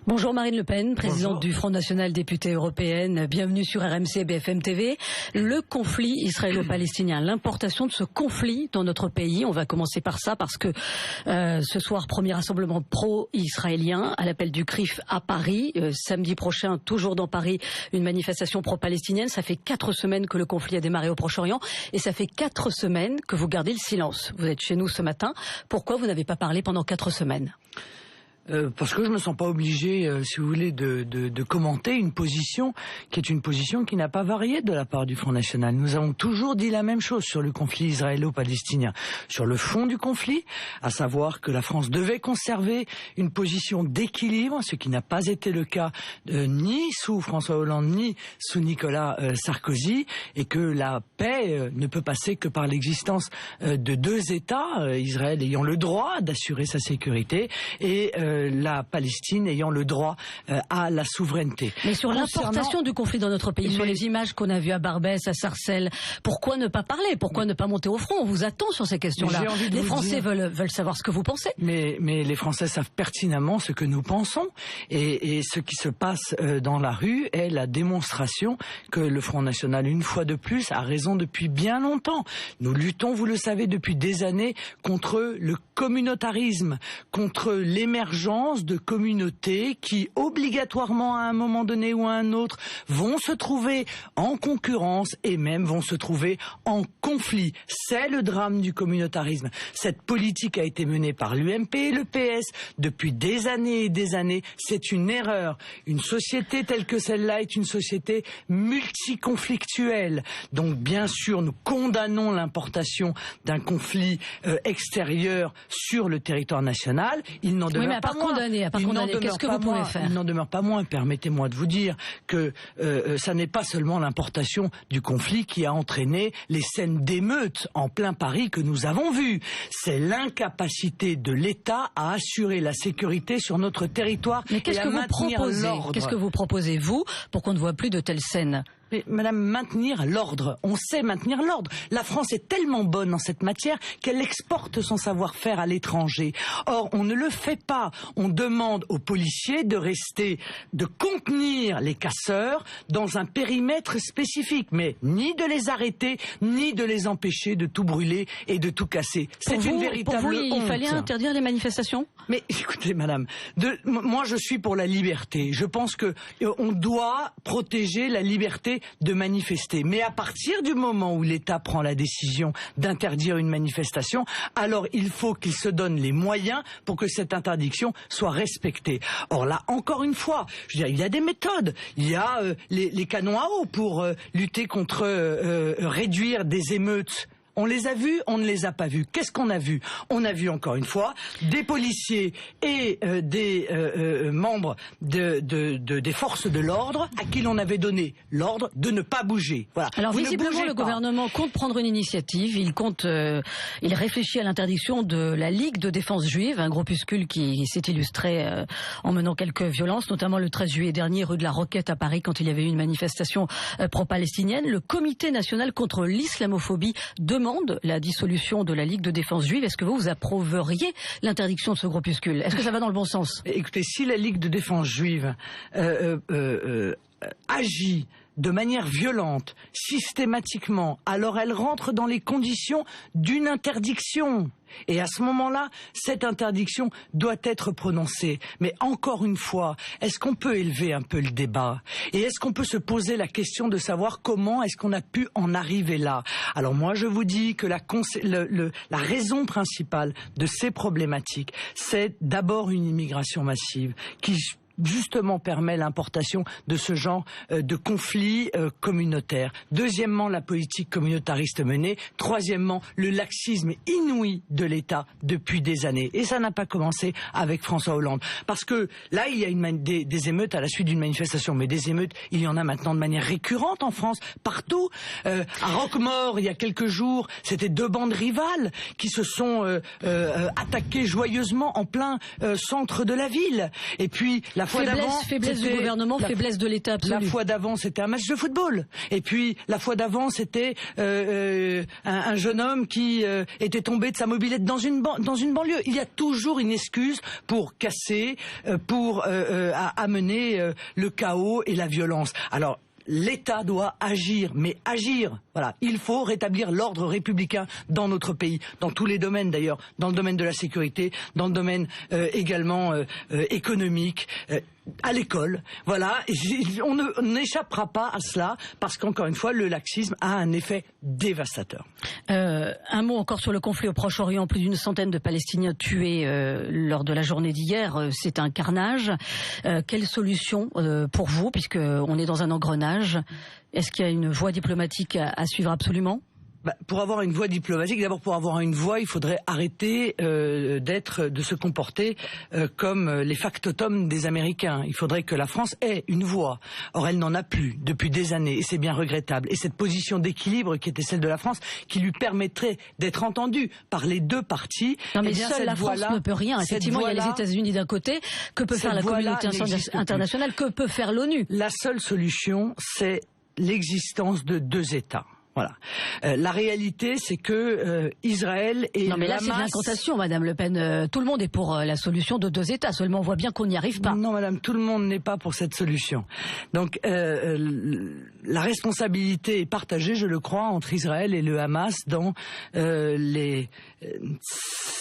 Bonjour Marine Le Pen, présidente Bonjour. du Front National, députée européenne. Bienvenue sur RMC BFM TV. Le conflit israélo-palestinien, l'importation de ce conflit dans notre pays. On va commencer par ça parce que ce soir, premier rassemblement pro-israélien à l'appel du CRIF à Paris. Samedi prochain, toujours dans Paris, une manifestation pro-palestinienne. Ça fait 4 semaines que le conflit a démarré au Proche-Orient et ça fait 4 semaines que vous gardez le silence. Vous êtes chez nous ce matin. Pourquoi vous n'avez pas parlé pendant 4 semaines ? Parce que je me sens pas obligé, si vous voulez, de commenter une position qui est une position qui n'a pas varié de la part du Front National. Nous avons toujours dit la même chose sur le conflit israélo-palestinien, sur le fond du conflit, à savoir que la France devait conserver une position d'équilibre, ce qui n'a pas été le cas ni sous François Hollande ni sous Nicolas Sarkozy, et que la paix ne peut passer que par l'existence de 2 États, Israël ayant le droit d'assurer sa sécurité et la Palestine ayant le droit à la souveraineté. Mais sur l'importation du conflit dans notre pays, sur les images qu'on a vues à Barbès, à Sarcelles, pourquoi ne pas parler? Pourquoi ne pas monter au front? On vous attend sur ces questions-là. Les Français veulent savoir ce que vous pensez. Mais les Français savent pertinemment ce que nous pensons. Et ce qui se passe dans la rue est la démonstration que le Front National, une fois de plus, a raison depuis bien longtemps. Nous luttons, vous le savez, depuis des années contre le communautarisme, contre l'émergence de communautés qui, obligatoirement à un moment donné ou à un autre, vont se trouver en concurrence et même vont se trouver en conflit. C'est le drame du communautarisme. Cette politique a été menée par l'UMP et le PS depuis des années et des années. C'est une erreur. Une société telle que celle-là est une société multiconflictuelle. Donc bien sûr, nous condamnons l'importation d'un conflit extérieur sur le territoire national. Il n'en demeure pas condamner, qu'est-ce que vous pouvez faire? Il n'en demeure pas moins, permettez-moi de vous dire que ça n'est pas seulement l'importation du conflit qui a entraîné les scènes d'émeutes en plein Paris que nous avons vues. C'est l'incapacité de l'État à assurer la sécurité sur notre territoire et à maintenir l'ordre. Qu'est-ce que vous proposez, vous, pour qu'on ne voit plus de telles scènes? Mais madame, maintenir l'ordre, on sait maintenir l'ordre. La France est tellement bonne en cette matière qu'elle exporte son savoir-faire à l'étranger. Or, on ne le fait pas. On demande aux policiers de contenir les casseurs dans un périmètre spécifique, mais ni de les arrêter, ni de les empêcher de tout brûler et de tout casser. C'est une véritable honte. Il fallait interdire les manifestations? Mais écoutez, madame, moi je suis pour la liberté. Je pense que on doit protéger la liberté de manifester. Mais à partir du moment où l'État prend la décision d'interdire une manifestation, alors il faut qu'il se donne les moyens pour que cette interdiction soit respectée. Or là, encore une fois, je veux dire, il y a des méthodes. Il y a les canons à eau pour lutter contre réduire des émeutes. On les a vus, on ne les a pas vus. Qu'est-ce qu'on a vu? On a vu encore une fois des policiers et des membres des forces de l'ordre à qui l'on avait donné l'ordre de ne pas bouger. Voilà. Alors visiblement, le gouvernement compte prendre une initiative. Il réfléchit à l'interdiction de la Ligue de défense juive, un groupuscule qui s'est illustré en menant quelques violences, notamment le 13 juillet dernier, rue de la Roquette à Paris, quand il y avait eu une manifestation pro-palestinienne. Le Comité national contre l'islamophobie demande la dissolution de la Ligue de défense juive. Est-ce que vous approuveriez l'interdiction de ce groupuscule? Est-ce que ça va dans le bon sens? Écoutez, si la Ligue de défense juive agit de manière violente, systématiquement, alors elle rentre dans les conditions d'une interdiction. Et à ce moment-là, cette interdiction doit être prononcée. Mais encore une fois, est-ce qu'on peut élever un peu le débat? Et est-ce qu'on peut se poser la question de savoir comment est-ce qu'on a pu en arriver là? Alors moi, je vous dis que la raison principale de ces problématiques, c'est d'abord une immigration massive qui justement permet l'importation de ce genre de conflits communautaires. Deuxièmement, la politique communautariste menée. Troisièmement, le laxisme inouï de l'État depuis des années. Et ça n'a pas commencé avec François Hollande. Parce que là, il y a des émeutes à la suite d'une manifestation. Mais des émeutes, il y en a maintenant de manière récurrente en France, partout. À Roquemaure, il y a quelques jours, c'était 2 bandes rivales qui se sont attaquées joyeusement en plein centre de la ville. Et puis, la fois d'avant, faiblesse du gouvernement, faiblesse de l'État absolu. La fois d'avant, c'était un match de football. Et puis la fois d'avant, c'était un jeune homme qui était tombé de sa mobilette dans une banlieue. Il y a toujours une excuse pour casser, pour amener le chaos et la violence. Alors l'État doit agir, mais agir. Voilà, il faut rétablir l'ordre républicain dans notre pays, dans tous les domaines d'ailleurs, dans le domaine de la sécurité, dans le domaine également économique, à l'école. Voilà, on n'échappera pas à cela parce qu'encore une fois, le laxisme a un effet dévastateur. Un mot encore sur le conflit au Proche-Orient. Plus d'une centaine de Palestiniens tués lors de la journée d'hier. C'est un carnage. Quelle solution pour vous, puisqu'on est dans un engrenage? Est-ce qu'il y a une voie diplomatique à suivre absolument? Pour avoir une voie diplomatique, d'abord pour avoir une voie, il faudrait arrêter de se comporter comme les factotums des Américains. Il faudrait que la France ait une voix. Or, elle n'en a plus depuis des années, et c'est bien regrettable. Et cette position d'équilibre qui était celle de la France, qui lui permettrait d'être entendue par les deux parties. Non, mais seule la France ne peut rien. Effectivement, il y a les États-Unis d'un côté. Que peut faire la communauté internationale? Que peut faire l'ONU? La seule solution, c'est l'existence de deux États. Voilà. La réalité, c'est que Israël et non, mais là, c'est de l'incantation, Madame Le Pen. Tout le monde est pour la solution de deux États. Seulement, on voit bien qu'on n'y arrive pas. Non, Madame, tout le monde n'est pas pour cette solution. Donc, la responsabilité est partagée, je le crois, entre Israël et le Hamas dans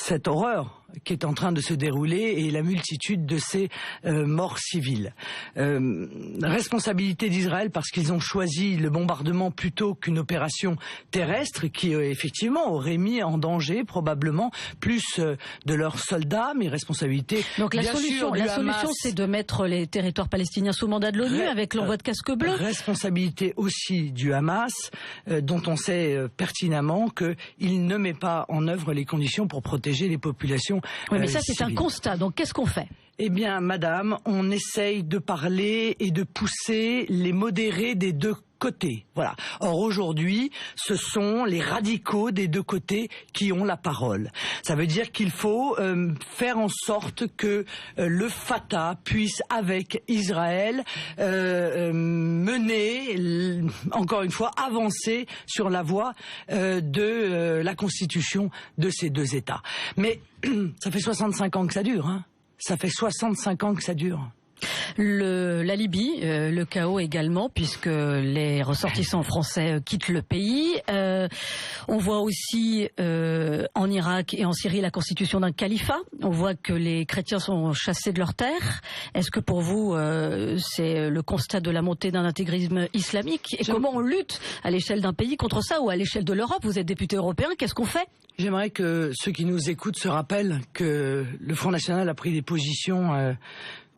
cette horreur qui est en train de se dérouler et la multitude de ces morts civiles. Responsabilité d'Israël parce qu'ils ont choisi le bombardement plutôt qu'une opération terrestre qui effectivement aurait mis en danger probablement plus de leurs soldats, mais responsabilité. Donc la solution, c'est de mettre les territoires palestiniens sous mandat de l'ONU avec l'envoi de casques bleus. Responsabilité aussi du Hamas, dont on sait pertinemment qu'il ne met pas en œuvre les conditions pour protéger les populations. Oui, mais ça c'est un constat. Donc qu'est-ce qu'on fait? Eh bien, Madame, on essaye de parler et de pousser les modérés des deux côtés. Voilà. Or aujourd'hui, ce sont les radicaux des deux côtés qui ont la parole. Ça veut dire qu'il faut faire en sorte que le Fatah puisse, avec Israël, mener, encore une fois, avancer sur la voie de la constitution de ces deux États. Mais ça fait 65 ans que ça dure, hein. Ça fait 65 ans que ça dure. La Libye, le chaos également, puisque les ressortissants français quittent le pays. On voit aussi en Irak et en Syrie la constitution d'un califat. On voit que les chrétiens sont chassés de leurs terres. Est-ce que pour vous, c'est le constat de la montée d'un intégrisme islamique? Et comment on lutte à l'échelle d'un pays contre ça, ou à l'échelle de l'Europe? Vous êtes député européen, qu'est-ce qu'on fait? J'aimerais que ceux qui nous écoutent se rappellent que le Front National a pris des positions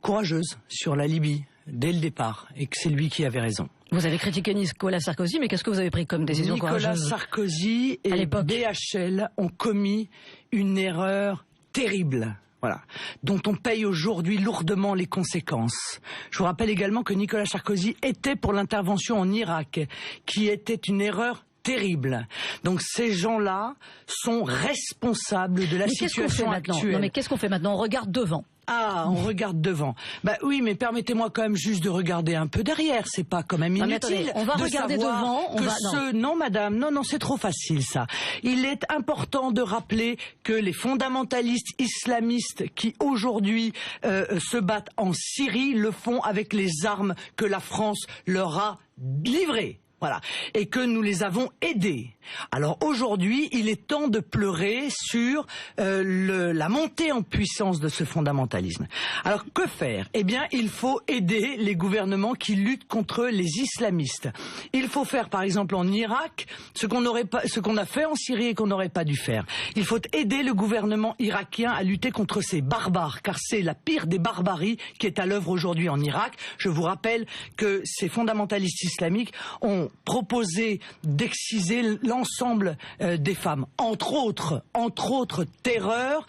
courageuse sur la Libye dès le départ et que c'est lui qui avait raison. Vous avez critiqué Nicolas Sarkozy, mais qu'est-ce que vous avez pris comme décision courageuse? Nicolas Sarkozy et BHL ont commis une erreur terrible. Voilà, dont on paye aujourd'hui lourdement les conséquences. Je vous rappelle également que Nicolas Sarkozy était pour l'intervention en Irak, qui était une erreur terrible. Donc ces gens-là sont responsables de la situation actuelle. Non, mais qu'est-ce qu'on fait maintenant? On regarde devant. Ah, on regarde devant. Bah oui, mais permettez-moi quand même juste de regarder un peu derrière. C'est pas quand même inutile. Attendez, on va regarder devant. Non, madame, non, c'est trop facile ça. Il est important de rappeler que les fondamentalistes islamistes qui aujourd'hui se battent en Syrie le font avec les armes que la France leur a livrées. Voilà. Et que nous les avons aidés. Alors aujourd'hui, il est temps de pleurer sur la montée en puissance de ce fondamentalisme. Alors que faire? Eh bien, il faut aider les gouvernements qui luttent contre les islamistes. Il faut faire, par exemple, en Irak, ce qu'on a fait en Syrie et qu'on n'aurait pas dû faire. Il faut aider le gouvernement irakien à lutter contre ces barbares, car c'est la pire des barbaries qui est à l'œuvre aujourd'hui en Irak. Je vous rappelle que ces fondamentalistes islamiques ont proposé d'exciser l'ensemble des femmes, entre autres terreurs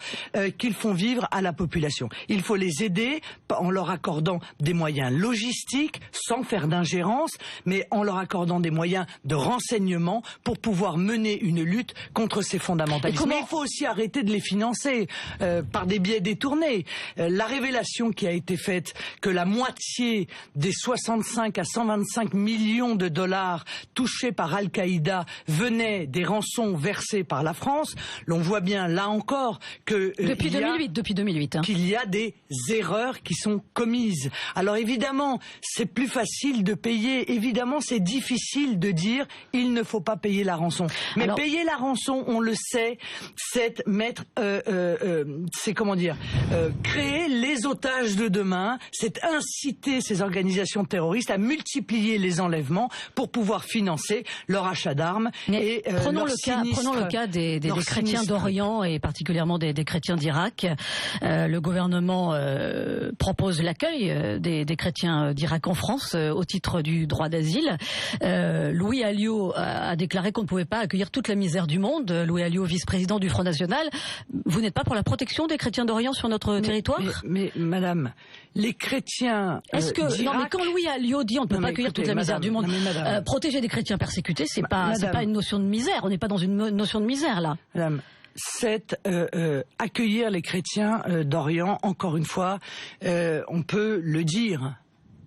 qu'ils font vivre à la population. Il faut les aider en leur accordant des moyens logistiques, sans faire d'ingérence, mais en leur accordant des moyens de renseignement pour pouvoir mener une lutte contre ces fondamentalismes. Mais il faut aussi arrêter de les financer par des biais détournés. La révélation qui a été faite que la moitié des 65 à 125 millions de dollars touchés par Al-Qaïda venaient des rançons versées par la France, l'on voit bien là encore que depuis 2008 qu'il y a des erreurs qui sont commises. Alors évidemment, c'est plus facile de payer, évidemment c'est difficile de dire il ne faut pas payer la rançon. Mais alors, payer la rançon, on le sait, c'est mettre créer les otages de demain, c'est inciter ces organisations terroristes à multiplier les enlèvements pour pouvoir financer leur achat d'armes. Et prenons le cas des chrétiens d'Orient et particulièrement des chrétiens d'Irak. Le gouvernement propose l'accueil des chrétiens d'Irak en France au titre du droit d'asile. Louis Alliot a déclaré qu'on ne pouvait pas accueillir toute la misère du monde. Louis Alliot, vice-président du Front National. Vous n'êtes pas pour la protection des chrétiens d'Orient sur notre territoire ? Mais madame, les chrétiens non, mais quand Louis Alliot dit on ne peut pas accueillir toute la misère du monde, protéger des chrétiens persécutés, c'est pas une notion de misère. On n'est pas dans une notion de misère là. Madame, c'est accueillir les chrétiens d'Orient. Encore une fois, on peut le dire,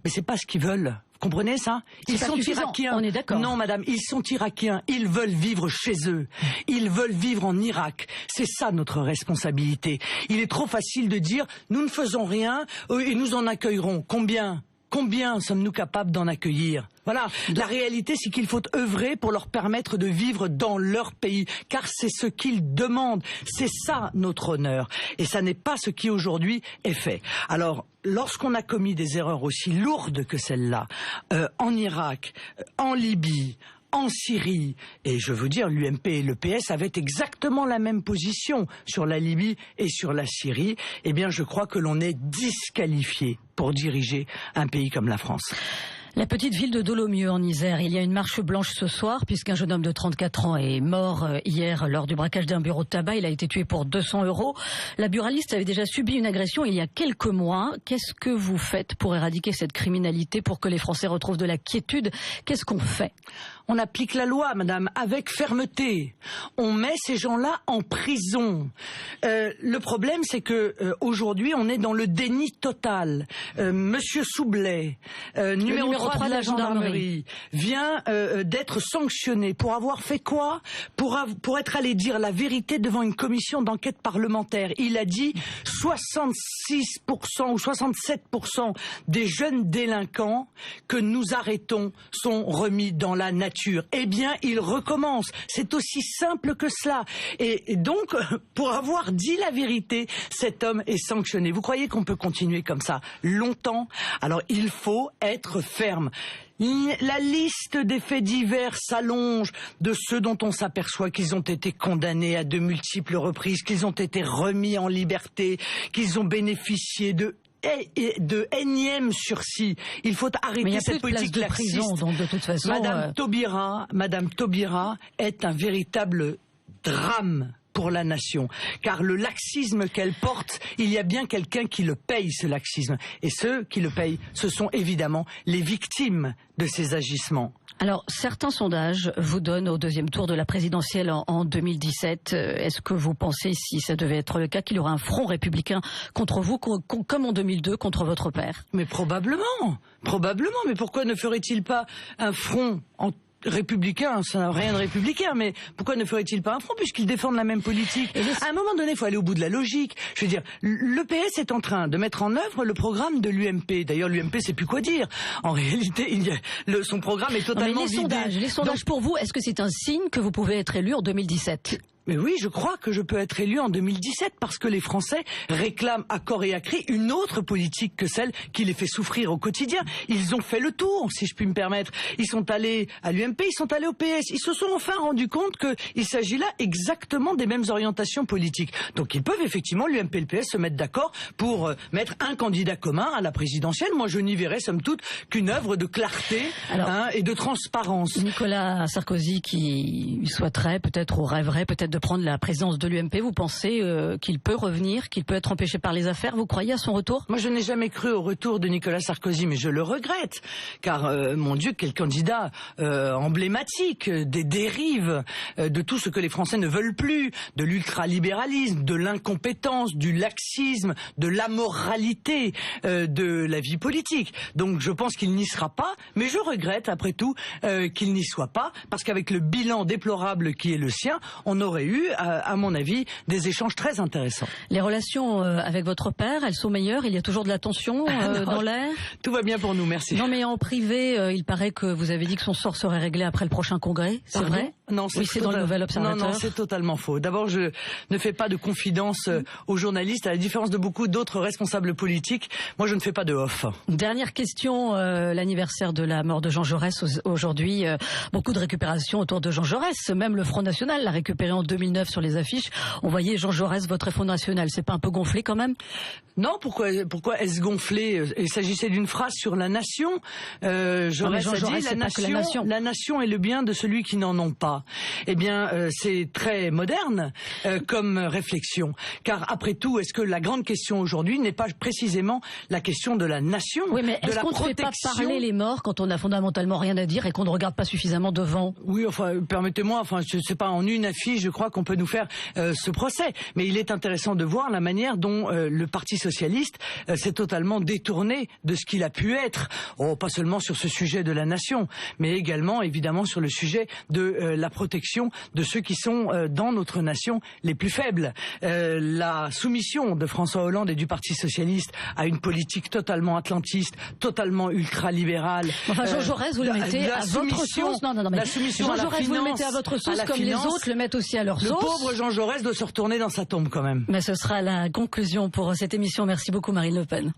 mais c'est pas ce qu'ils veulent. Vous comprenez ça? Ils sont irakiens. On est d'accord. Non, madame, ils sont irakiens. Ils veulent vivre chez eux. Ils veulent vivre en Irak. C'est ça notre responsabilité. Il est trop facile de dire nous ne faisons rien et nous en accueillerons. Combien sommes-nous capables d'en accueillir? Voilà, la réalité c'est qu'il faut œuvrer pour leur permettre de vivre dans leur pays, car c'est ce qu'ils demandent, c'est ça notre honneur, et ça n'est pas ce qui aujourd'hui est fait. Alors, lorsqu'on a commis des erreurs aussi lourdes que celle-là, en Irak, en Libye, en Syrie, et je veux dire, l'UMP et le PS avaient exactement la même position sur la Libye et sur la Syrie, eh bien je crois que l'on est disqualifié pour diriger un pays comme la France. La petite ville de Dolomieu en Isère, il y a une marche blanche ce soir puisqu'un jeune homme de 34 ans est mort hier lors du braquage d'un bureau de tabac. Il a été tué pour 200 €. La buraliste avait déjà subi une agression il y a quelques mois. Qu'est-ce que vous faites pour éradiquer cette criminalité, pour que les Français retrouvent de la quiétude? Qu'est-ce qu'on fait? On applique la loi, madame, avec fermeté. On met ces gens-là en prison. Le problème, c'est que aujourd'hui, on est dans le déni total. Monsieur Soublet, numéro 3 de la gendarmerie, vient d'être sanctionné pour avoir fait quoi? Pour être allé dire la vérité devant une commission d'enquête parlementaire. Il a dit 66% ou 67% des jeunes délinquants que nous arrêtons sont remis dans la nature. Eh bien, il recommence. C'est aussi simple que cela. Et donc, pour avoir dit la vérité, cet homme est sanctionné. Vous croyez qu'on peut continuer comme ça longtemps? Alors, il faut être ferme. La liste des faits divers s'allonge, de ceux dont on s'aperçoit qu'ils ont été condamnés à de multiples reprises, qu'ils ont été remis en liberté, qu'ils ont bénéficié de énième sursis. Il faut arrêter cette politique laxiste. Donc de toute façon, Madame Taubira est un véritable drame pour la nation, car le laxisme qu'elle porte, il y a bien quelqu'un qui le paye, ce laxisme, et ceux qui le payent, ce sont évidemment les victimes de ces agissements. Alors, certains sondages vous donnent au deuxième tour de la présidentielle en 2017. Est-ce que vous pensez, si ça devait être le cas, qu'il y aura un front républicain contre vous, comme en 2002, contre votre père? Mais probablement. Mais pourquoi ne ferait-il pas un front républicain? Ça n'a rien de républicain, mais pourquoi ne ferait-il pas un front, puisqu'ils défendent la même politique? À un moment donné, il faut aller au bout de la logique. Je veux dire, le PS est en train de mettre en œuvre le programme de l'UMP. D'ailleurs, l'UMP sait plus quoi dire. En réalité, son programme est totalement vidé. Les sondages pour vous, est-ce que c'est un signe que vous pouvez être élu en 2017? Mais oui, je crois que je peux être élu en 2017 parce que les Français réclament à corps et à cri une autre politique que celle qui les fait souffrir au quotidien. Ils ont fait le tour, si je puis me permettre. Ils sont allés à l'UMP, ils sont allés au PS. Ils se sont enfin rendus compte qu'il s'agit là exactement des mêmes orientations politiques. Donc ils peuvent effectivement, l'UMP et le PS, se mettre d'accord pour mettre un candidat commun à la présidentielle. Moi, je n'y verrais, somme toute, qu'une œuvre de clarté et de transparence. Nicolas Sarkozy, qui souhaiterait peut-être ou rêverait peut-être de prendre la présidence de l'UMP, vous pensez qu'il peut revenir, qu'il peut être empêché par les affaires? Vous croyez à son retour? Moi, je n'ai jamais cru au retour de Nicolas Sarkozy, mais je le regrette, car, mon Dieu, quel candidat emblématique des dérives, de tout ce que les Français ne veulent plus, de l'ultralibéralisme, de l'incompétence, du laxisme, de l'amoralité de la vie politique. Donc, je pense qu'il n'y sera pas, mais je regrette, après tout, qu'il n'y soit pas, parce qu'avec le bilan déplorable qui est le sien, on aurait eu, à mon avis, des échanges très intéressants. Les relations avec votre père, elles sont meilleures? Il y a toujours de la tension dans l'air? Tout va bien pour nous, merci. Non, mais en privé, il paraît que vous avez dit que son sort serait réglé après le prochain congrès. C'est vrai? Non, c'est dans le Nouvel Observateur. Non, c'est totalement faux. D'abord, je ne fais pas de confidence aux journalistes, à la différence de beaucoup d'autres responsables politiques. Moi, je ne fais pas de off. Dernière question, l'anniversaire de la mort de Jean Jaurès aujourd'hui. Beaucoup de récupération autour de Jean Jaurès. Même le Front National l'a récupéré en 2009 sur les affiches. On voyait Jean Jaurès, votre Front National. C'est pas un peu gonflé quand même? Non, pourquoi est-ce gonflé? Il s'agissait d'une phrase sur la nation. Jaurès a dit la nation est le bien de celui qui n'en ont pas. Eh bien, c'est très moderne comme réflexion. Car après tout, est-ce que la grande question aujourd'hui n'est pas précisément la question de la nation? Oui, mais est-ce qu'on ne fait pas parler les morts quand on n'a fondamentalement rien à dire et qu'on ne regarde pas suffisamment devant? Oui, enfin, permettez-moi, je sais pas, en une affiche, je crois qu'on peut nous faire ce procès. Mais il est intéressant de voir la manière dont le Parti socialiste s'est totalement détourné de ce qu'il a pu être. Oh, pas seulement sur ce sujet de la nation, mais également, évidemment, sur le sujet de la protection de ceux qui sont dans notre nation les plus faibles. La soumission de François Hollande et du Parti socialiste à une politique totalement atlantiste, totalement ultralibérale. Enfin, Jean Jaurès, vous le mettez à votre sauce. Non, mais la soumission Jean Jaurès, vous le mettez à votre sauce comme les autres le mettent aussi à leur sauce. Le pauvre Jean Jaurès doit se retourner dans sa tombe quand même. Mais ce sera la conclusion pour cette émission. Merci beaucoup, Marine Le Pen.